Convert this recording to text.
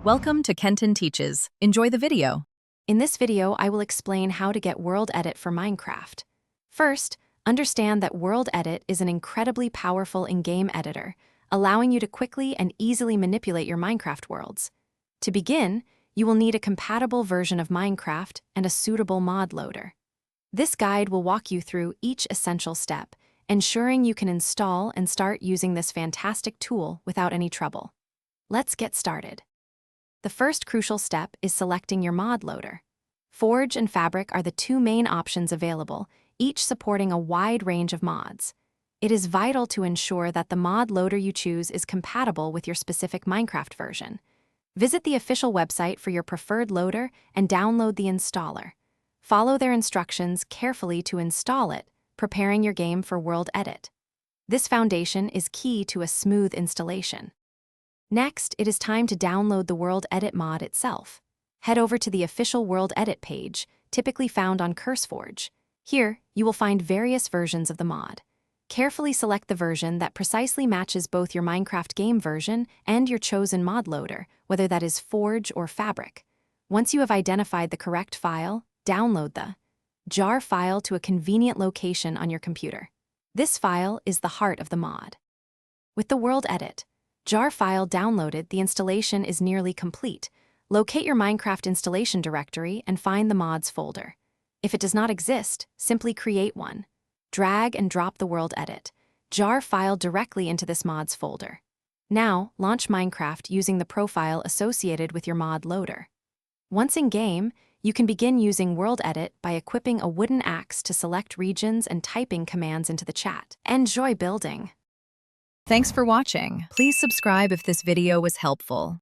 Welcome to Kenton Teaches. Enjoy the video. In this video, I will explain how to get WorldEdit for Minecraft. First, understand that WorldEdit is an incredibly powerful in-game editor, allowing you to quickly and easily manipulate your Minecraft worlds. To begin, you will need a compatible version of Minecraft and a suitable mod loader. This guide will walk you through each essential step, ensuring you can install and start using this fantastic tool without any trouble. Let's get started. The first crucial step is selecting your mod loader. Forge and Fabric are the two main options available, each supporting a wide range of mods. It is vital to ensure that the mod loader you choose is compatible with your specific Minecraft version. Visit the official website for your preferred loader and download the installer. Follow their instructions carefully to install it, preparing your game for WorldEdit. This foundation is key to a smooth installation. Next, it is time to download the WorldEdit mod itself. Head over to the official WorldEdit page, typically found on CurseForge. Here, you will find various versions of the mod. Carefully select the version that precisely matches both your Minecraft game version and your chosen mod loader, whether that is Forge or Fabric. Once you have identified the correct file, download the jar file to a convenient location on your computer. This file is the heart of the mod. With the WorldEdit jar file downloaded, the installation is nearly complete. Locate your Minecraft installation directory and find the mods folder. If it does not exist, simply create one. Drag and drop the WorldEdit jar file directly into this mods folder. Now, launch Minecraft using the profile associated with your mod loader. Once in game, you can begin using WorldEdit by equipping a wooden axe to select regions and typing commands into the chat. Enjoy building! Thanks for watching. Please subscribe if this video was helpful.